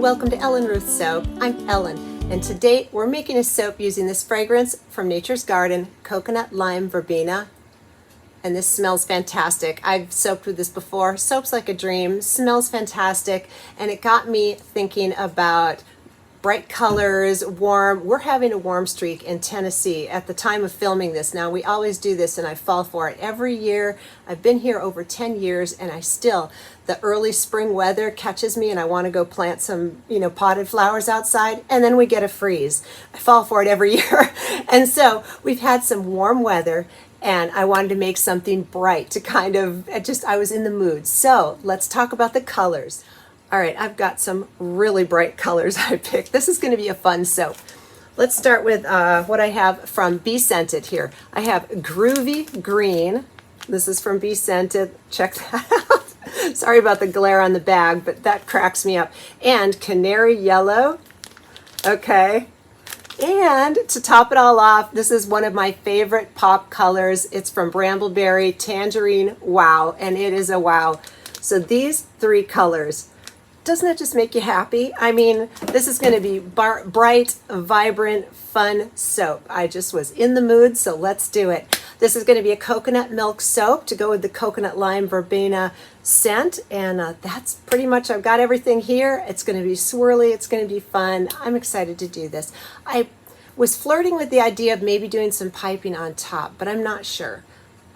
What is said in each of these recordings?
welcome to Ruth Soap. I'm Ellen, and today we're making a soap using this fragrance from Nature's Garden, Coconut Lime Verbena, and this smells fantastic. I've soaped with this before. Soap's like a dream, smells fantastic, and it got me thinking about bright colors, warm. We're having a warm streak in Tennessee at the time of filming this. Now, we always do this and I fall for it every year. I've been here over 10 years and the early spring weather catches me and I want to go plant some, potted flowers outside, and then we get a freeze. I fall for it every year. And so we've had some warm weather and I wanted to make something bright to I was in the mood. So let's talk about the colors. All right, I've got some really bright colors I picked. This is going to be a fun soap. Let's start with what I have from Be Scented here. I have Groovy Green. This is from Be Scented. Check that out. Sorry about the glare on the bag, but that cracks me up. And Canary Yellow. Okay. And to top it all off, this is one of my favorite pop colors. It's from Brambleberry, Tangerine, Wow, and it is a wow. So these three colors, doesn't it just make you happy? I mean, this is going to be bright, vibrant, fun soap. I just was in the mood, so let's do it. This is going to be a coconut milk soap to go with the coconut lime verbena scent, and that's pretty much, I've got everything here. It's going to be swirly, it's going to be fun. I'm excited to do this. I was flirting with the idea of maybe doing some piping on top, but I'm not sure.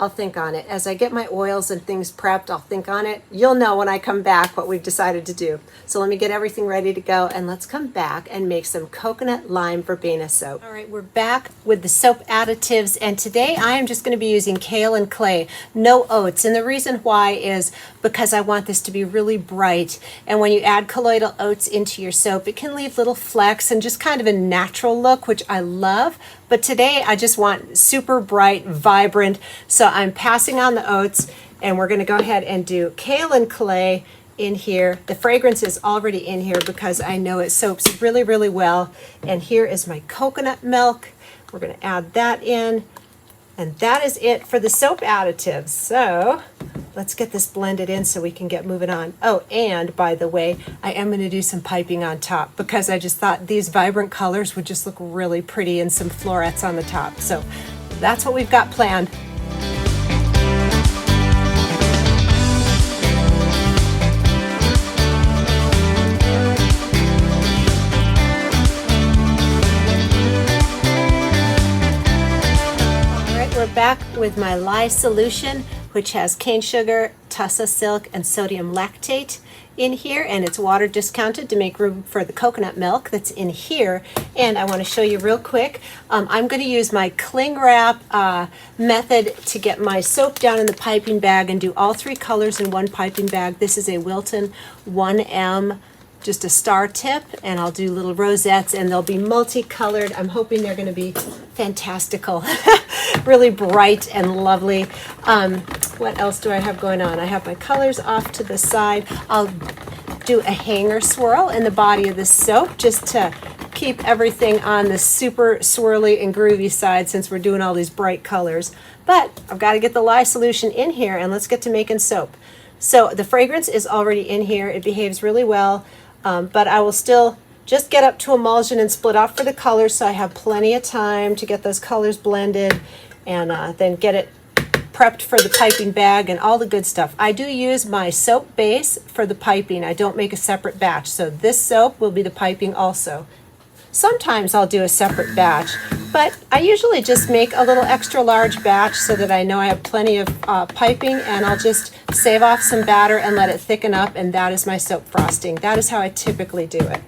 I'll think on it. As I get my oils and things prepped, I'll think on it. You'll know when I come back what we've decided to do. So let me get everything ready to go and let's come back and make some coconut lime verbena soap. All right, we're back with the soap additives, and today I am just going to be using kale and clay, no oats. And the reason why is because I want this to be really bright. And when you add colloidal oats into your soap, it can leave little flecks and just kind of a natural look, which I love. But today I just want super bright, vibrant. So I'm passing on the oats, and we're going to go ahead and do kale and clay in here. The fragrance is already in here because I know it soaps really, really well. And here is my coconut milk. We're going to add that in. And that is it for the soap additives. So let's get this blended in so we can get moving on. Oh, and by the way, I am going to do some piping on top because I just thought these vibrant colors would just look really pretty, and some florets on the top. So that's what we've got planned. We're back with my lye solution, which has cane sugar, tussa silk, and sodium lactate in here, and it's water discounted to make room for the coconut milk that's in here. And I want to show you real quick. I'm going to use my cling wrap method to get my soap down in the piping bag and do all three colors in one piping bag. This is a Wilton 1M, just a star tip, and I'll do little rosettes, and they'll be multicolored. I'm hoping they're going to be fantastical. Really bright and lovely. What else do I have going on? I have my colors off to the side. I'll do a hanger swirl in the body of the soap just to keep everything on the super swirly and groovy side since we're doing all these bright colors. But I've got to get the lye solution in here, and let's get to making soap. So the fragrance is already in here. It behaves really well, but I will still just get up to emulsion and split off for the colors so I have plenty of time to get those colors blended and then get it prepped for the piping bag and all the good stuff. I do use my soap base for the piping. I don't make a separate batch, so this soap will be the piping also. Sometimes I'll do a separate batch, but I usually just make a little extra large batch so that I know I have plenty of piping, and I'll just save off some batter and let it thicken up, and that is my soap frosting. That is how I typically do it.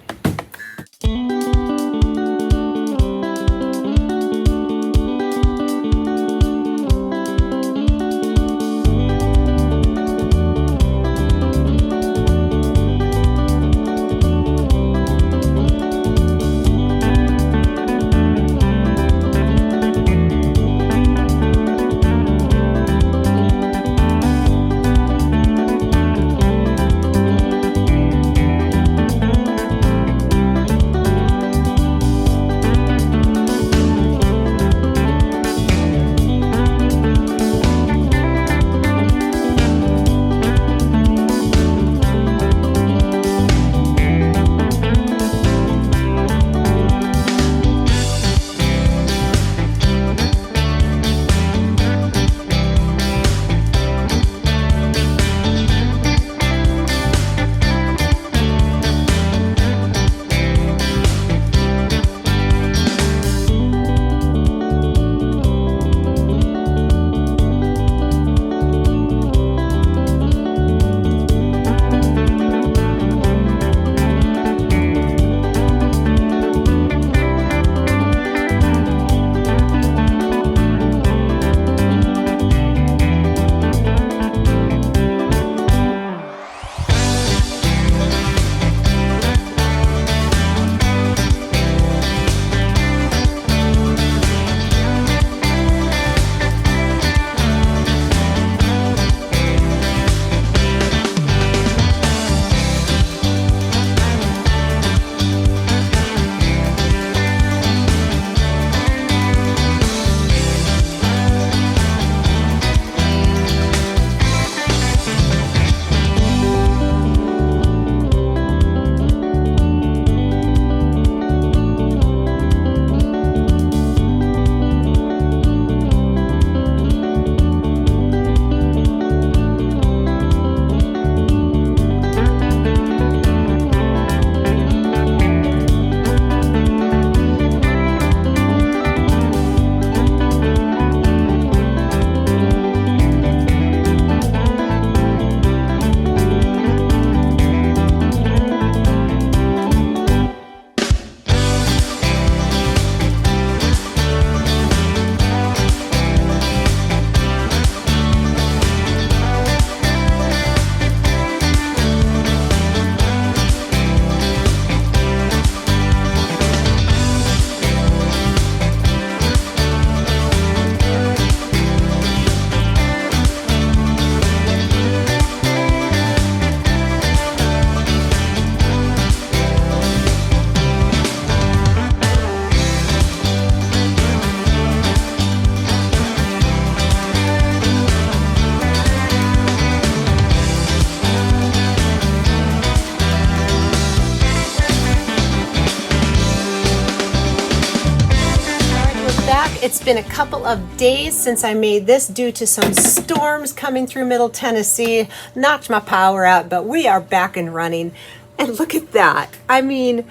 It's been a couple of days since I made this due to some storms coming through Middle Tennessee. Knocked my power out, but we are back and running. And look at that. I mean,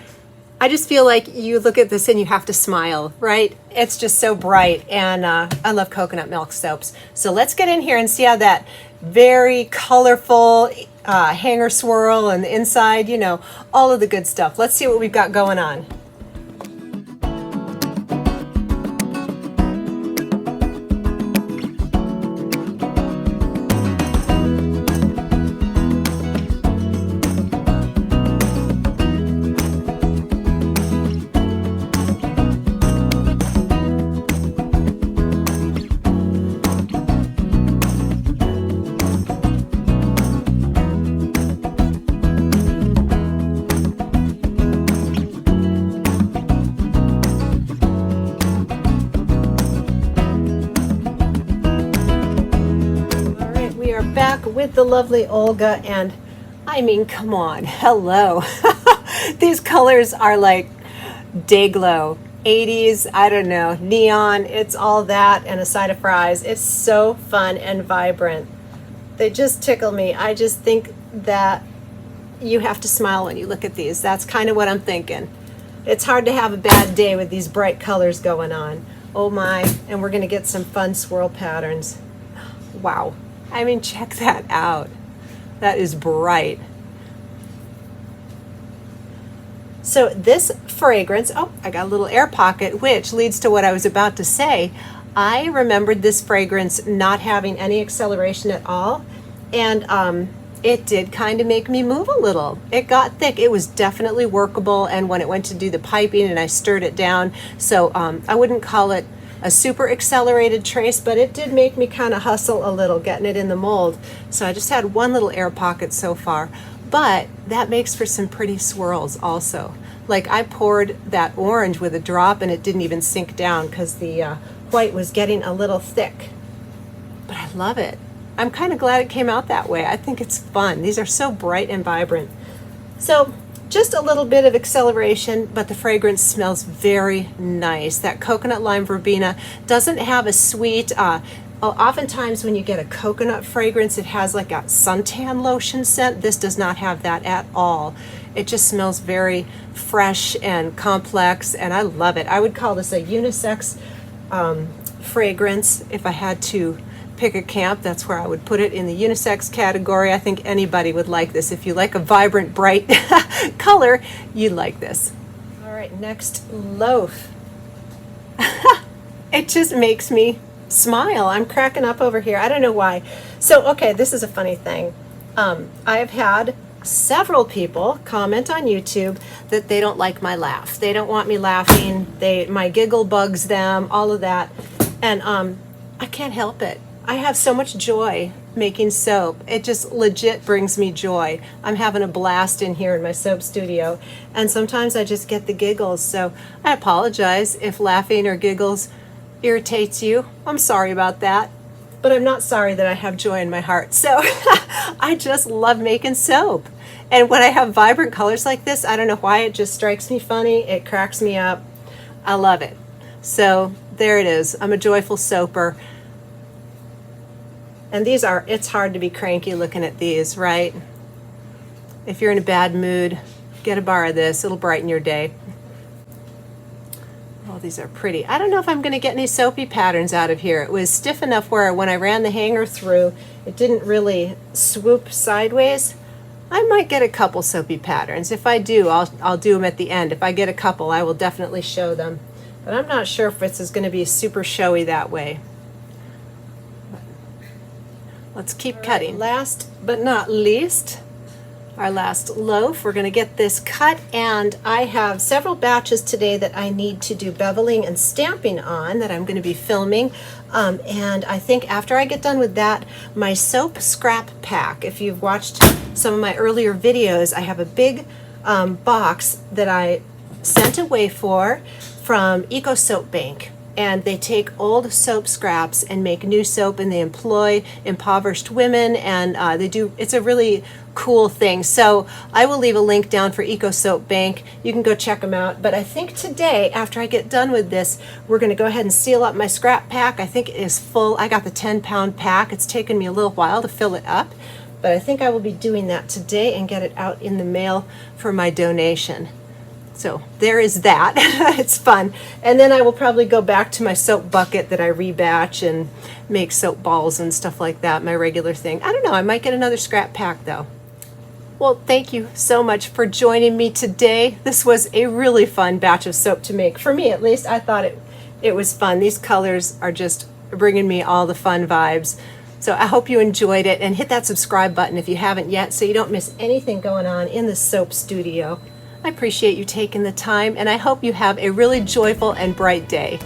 I just feel like you look at this and you have to smile, right? It's just so bright, and I love coconut milk soaps. So let's get in here and see how that very colorful hanger swirl and the inside, you know, all of the good stuff. Let's see what we've got going on. Back with the lovely Olga, and I mean, come on, hello. These colors are like day glow, 80s, I don't know, neon. It's all that and a side of fries. It's so fun and vibrant. They just tickle me. I just think that you have to smile when you look at these. That's kind of what I'm thinking. It's hard to have a bad day with these bright colors going on. Oh my, and we're gonna get some fun swirl patterns. Wow. I mean, check that out. That is bright. So this fragrance, oh, I got a little air pocket, which leads to what I was about to say. I remembered this fragrance not having any acceleration at all, and it did kind of make me move a little. It got thick. It was definitely workable, and when it went to do the piping and I stirred it down, so I wouldn't call it a super accelerated trace, but it did make me kind of hustle a little getting it in the mold. So I just had one little air pocket so far, but that makes for some pretty swirls also. Like I poured that orange with a drop and it didn't even sink down because the white was getting a little thick. But I love it. I'm kind of glad it came out that way. I think it's fun. These are so bright and vibrant. So just a little bit of acceleration, but the fragrance smells very nice. That coconut lime verbena doesn't have a sweet, oftentimes when you get a coconut fragrance, it has like a suntan lotion scent. This does not have that at all. It just smells very fresh and complex, and I love it. I would call this a unisex fragrance. If I had to pick a camp, that's where I would put it, in the unisex category. I think anybody would like this. If you like a vibrant, bright color, you like this. All right, next, loaf. It just makes me smile. I'm cracking up over here. I don't know why. So, okay, this is a funny thing. I've had several people comment on YouTube that they don't like my laugh. They don't want me laughing. My giggle bugs them, all of that. And I can't help it. I have so much joy making soap. It just legit brings me joy. I'm having a blast in here in my soap studio, and sometimes I just get the giggles. So I apologize if laughing or giggles irritates you. I'm sorry about that, but I'm not sorry that I have joy in my heart. So I just love making soap. And when I have vibrant colors like this, I don't know why, it just strikes me funny. It cracks me up. I love it. So there it is. I'm a joyful soaper. And these are, it's hard to be cranky looking at these, right? If you're in a bad mood, get a bar of this. It'll brighten your day. Oh, these are pretty. I don't know if I'm going to get any soapy patterns out of here. It was stiff enough where when I ran the hanger through, it didn't really swoop sideways. I might get a couple soapy patterns. If I do, I'll do them at the end. If I get a couple, I will definitely show them. But I'm not sure if this is going to be super showy that way. Let's keep cutting. Last but not least, our last loaf. We're going to get this cut, and I have several batches today that I need to do beveling and stamping on that I'm going to be filming. And I think after I get done with that, my soap scrap pack, if you've watched some of my earlier videos, I have a big box that I sent away from Eco Soap Bank. and they take old soap scraps and make new soap, and they employ impoverished women, and it's a really cool thing. So I will leave a link down for Eco Soap Bank. You can go check them out. But I think today, after I get done with this, we're going to go ahead and seal up my scrap pack. I think it is full. I got the 10-pound pack. It's taken me a little while to fill it up, but I think I will be doing that today and get it out in the mail for my donation. So there is that. It's fun. And then I will probably go back to my soap bucket that I rebatch and make soap balls and stuff like that, my regular thing. I don't know, I might get another scrap pack though. Well, thank you so much for joining me today. This was a really fun batch of soap to make. For me, at least, I thought it was fun. These colors are just bringing me all the fun vibes. So I hope you enjoyed it, and hit that subscribe button if you haven't yet so you don't miss anything going on in the soap studio. I appreciate you taking the time, and I hope you have a really joyful and bright day.